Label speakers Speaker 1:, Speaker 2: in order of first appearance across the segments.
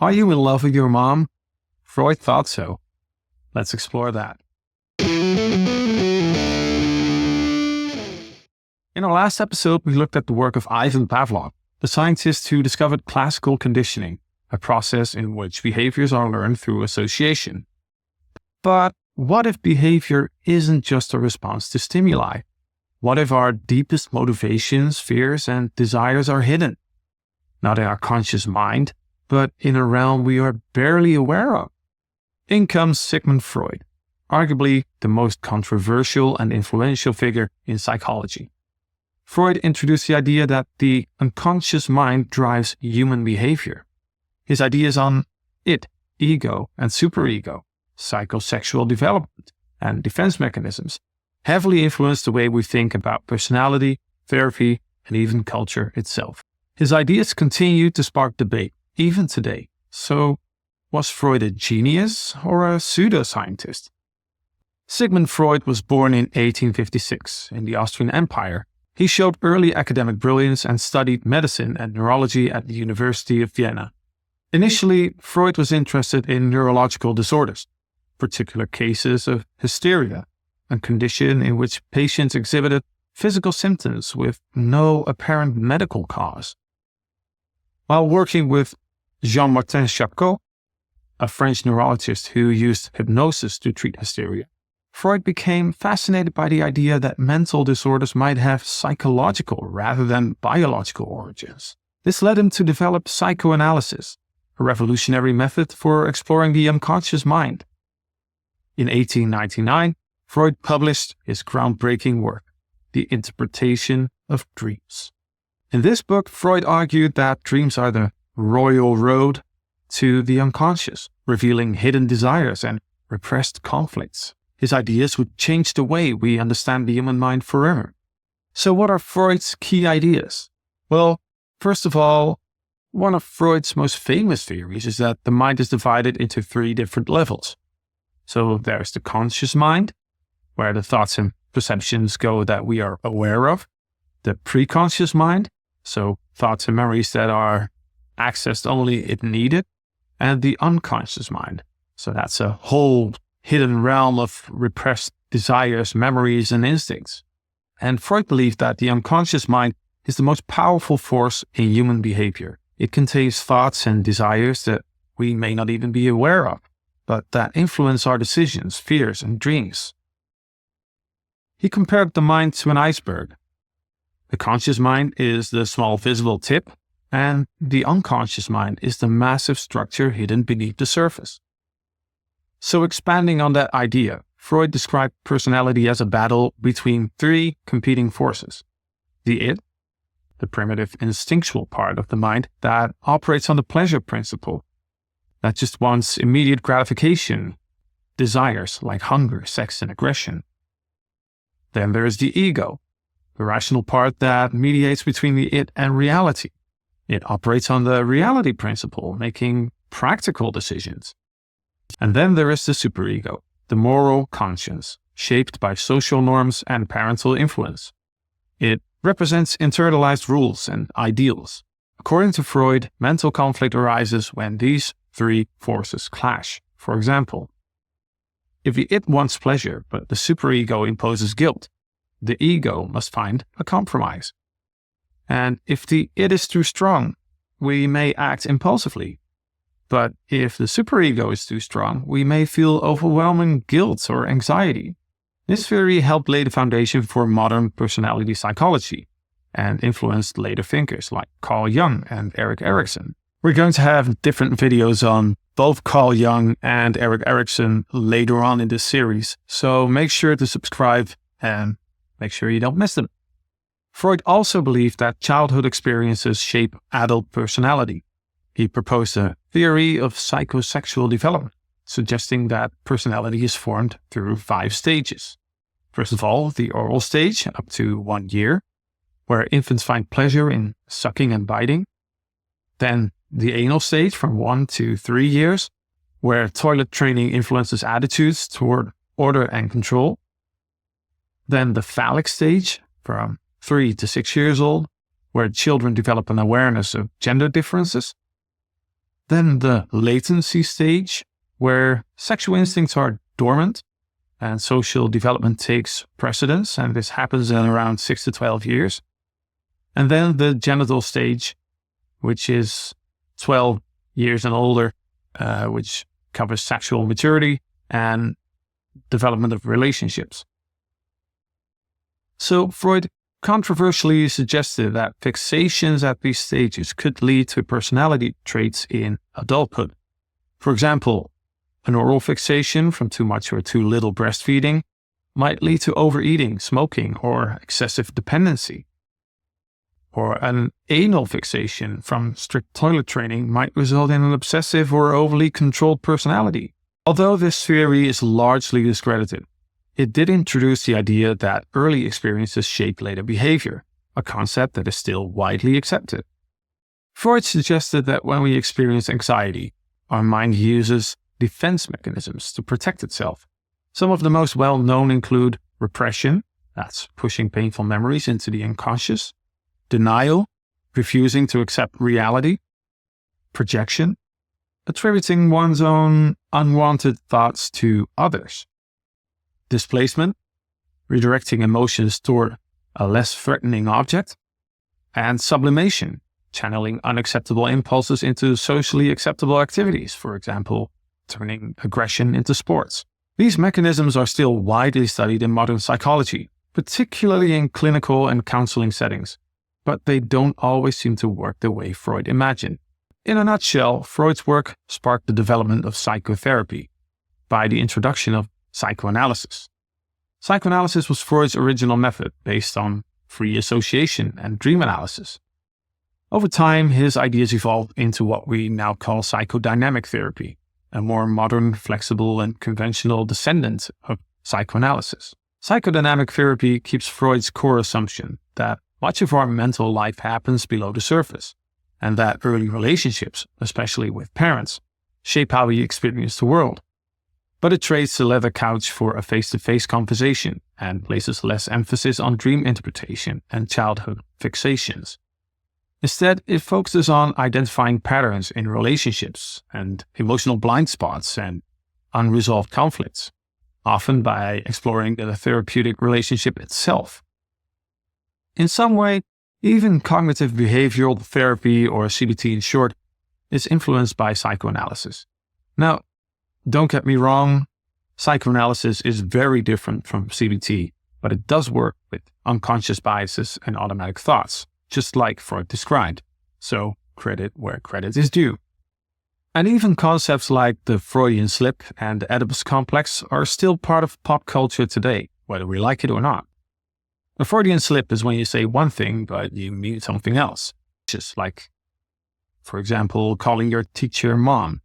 Speaker 1: Are you in love with your mom? Freud thought so. Let's explore that. In our last episode, we looked at the work of Ivan Pavlov, the scientist who discovered classical conditioning, a process in which behaviors are learned through association. But what if behavior isn't just a response to stimuli? What if our deepest motivations, fears, and desires are hidden? Not in our conscious mind, but in a realm we are barely aware of. In comes Sigmund Freud, arguably the most controversial and influential figure in psychology. Freud introduced the idea that the unconscious mind drives human behavior. His ideas on id, ego, and superego, psychosexual development, and defense mechanisms heavily influenced the way we think about personality, therapy, and even culture itself. His ideas continue to spark debate, even today. So, was Freud a genius or a pseudoscientist? Sigmund Freud was born in 1856 in the Austrian Empire. He showed early academic brilliance and studied medicine and neurology at the University of Vienna. Initially, Freud was interested in neurological disorders, particular cases of hysteria, a condition in which patients exhibited physical symptoms with no apparent medical cause. While working with Jean-Martin Charcot, a French neurologist who used hypnosis to treat hysteria, Freud became fascinated by the idea that mental disorders might have psychological rather than biological origins. This led him to develop psychoanalysis, a revolutionary method for exploring the unconscious mind. In 1899, Freud published his groundbreaking work, The Interpretation of Dreams. In this book, Freud argued that dreams are the royal road to the unconscious, revealing hidden desires and repressed conflicts. His ideas would change the way we understand the human mind forever. So what are Freud's key ideas? Well, first of all, one of Freud's most famous theories is that the mind is divided into 3 different levels. So there's the conscious mind, where the thoughts and perceptions go that we are aware of. The preconscious mind, so thoughts and memories that are accessed only if needed. And the unconscious mind, so that's a whole hidden realm of repressed desires, memories, and instincts. And Freud believed that the unconscious mind is the most powerful force in human behavior. It contains thoughts and desires that we may not even be aware of, but that influence our decisions, fears, and dreams. He compared the mind to an iceberg. The conscious mind is the small visible tip, and the unconscious mind is the massive structure hidden beneath the surface. So expanding on that idea, Freud described personality as a battle between 3 competing forces. The id, the primitive instinctual part of the mind that operates on the pleasure principle, that just wants immediate gratification, desires like hunger, sex, and aggression. Then there is the ego, the rational part that mediates between the id and reality. It operates on the reality principle, making practical decisions. And then there is the superego, the moral conscience, shaped by social norms and parental influence. It represents internalized rules and ideals. According to Freud, mental conflict arises when these 3 forces clash. For example, if the id wants pleasure, but the superego imposes guilt, the ego must find a compromise. And if the id is too strong, we may act impulsively. But if the superego is too strong, we may feel overwhelming guilt or anxiety. This theory helped lay the foundation for modern personality psychology and influenced later thinkers like Carl Jung and Erik Erikson. We're going to have different videos on both Carl Jung and Erik Erikson later on in this series, so make sure to subscribe and make sure you don't miss them. Freud also believed that childhood experiences shape adult personality. He proposed a theory of psychosexual development, suggesting that personality is formed through 5 stages. First of all, the oral stage, up to 1 year, where infants find pleasure in sucking and biting. Then the anal stage from 1 to 3 years, where toilet training influences attitudes toward order and control. Then the phallic stage from 3 to 6 years old, where children develop an awareness of gender differences. Then the latency stage, where sexual instincts are dormant and social development takes precedence, and this happens in around 6 to 12 years. And then the genital stage, which is 12 years and older, which covers sexual maturity and development of relationships. So Freud controversially suggested that fixations at these stages could lead to personality traits in adulthood. For example, an oral fixation from too much or too little breastfeeding might lead to overeating, smoking, or excessive dependency. Or an anal fixation from strict toilet training might result in an obsessive or overly controlled personality. Although this theory is largely discredited, it did introduce the idea that early experiences shape later behavior, a concept that is still widely accepted. Freud suggested that when we experience anxiety, our mind uses defense mechanisms to protect itself. Some of the most well-known include repression, that's pushing painful memories into the unconscious, denial, refusing to accept reality, projection, attributing one's own unwanted thoughts to others, displacement, redirecting emotions toward a less threatening object, and sublimation, channeling unacceptable impulses into socially acceptable activities, for example, turning aggression into sports. These mechanisms are still widely studied in modern psychology, particularly in clinical and counseling settings, but they don't always seem to work the way Freud imagined. In a nutshell, Freud's work sparked the development of psychotherapy by the introduction of psychoanalysis. Psychoanalysis was Freud's original method based on free association and dream analysis. Over time, his ideas evolved into what we now call psychodynamic therapy, a more modern, flexible, and conventional descendant of psychoanalysis. Psychodynamic therapy keeps Freud's core assumption that much of our mental life happens below the surface, and that early relationships, especially with parents, shape how we experience the world. But it trades the leather couch for a face-to-face conversation and places less emphasis on dream interpretation and childhood fixations. Instead, it focuses on identifying patterns in relationships and emotional blind spots and unresolved conflicts, often by exploring the therapeutic relationship itself. In some way, even cognitive behavioral therapy, or CBT in short, is influenced by psychoanalysis. Now, don't get me wrong, psychoanalysis is very different from CBT, but it does work with unconscious biases and automatic thoughts, just like Freud described. So, credit where credit is due. And even concepts like the Freudian slip and the Oedipus complex are still part of pop culture today, whether we like it or not. A Freudian slip is when you say one thing, but you mean something else. Just like, for example, calling your teacher mom.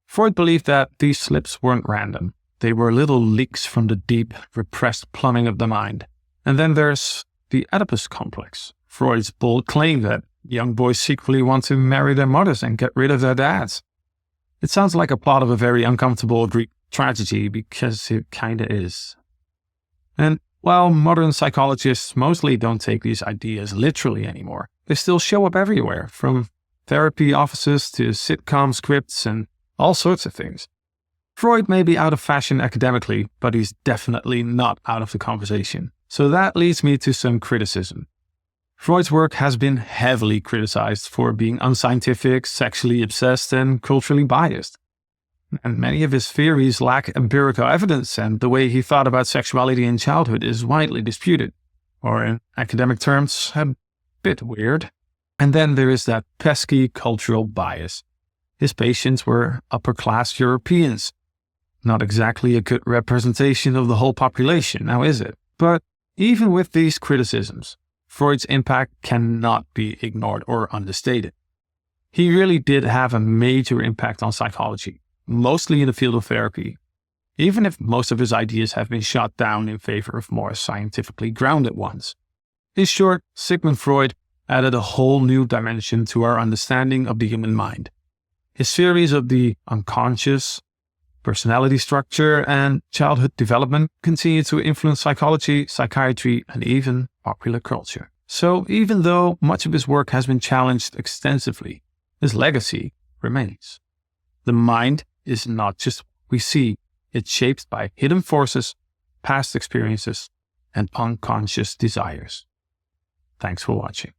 Speaker 1: Freud believed that these slips weren't random. They were little leaks from the deep, repressed plumbing of the mind. And then there's the Oedipus complex, Freud's bold claim that young boys secretly want to marry their mothers and get rid of their dads. It sounds like a plot of a very uncomfortable Greek tragedy, because it kinda is. And while modern psychologists mostly don't take these ideas literally anymore, they still show up everywhere, from therapy offices to sitcom scripts and all sorts of things. Freud may be out of fashion academically, but he's definitely not out of the conversation. So that leads me to some criticism. Freud's work has been heavily criticized for being unscientific, sexually obsessed, and culturally biased. And many of his theories lack empirical evidence, and the way he thought about sexuality in childhood is widely disputed, or in academic terms, a bit weird. And then there is that pesky cultural bias. His patients were upper-class Europeans. Not exactly a good representation of the whole population, now is it? But even with these criticisms, Freud's impact cannot be ignored or understated. He really did have a major impact on psychology, mostly in the field of therapy, even if most of his ideas have been shot down in favor of more scientifically grounded ones. In short, Sigmund Freud added a whole new dimension to our understanding of the human mind. His theories of the unconscious, personality structure, and childhood development continue to influence psychology, psychiatry, and even popular culture. So even though much of his work has been challenged extensively, his legacy remains. The mind is not just what we see. It's shaped by hidden forces, past experiences, and unconscious desires. Thanks for watching.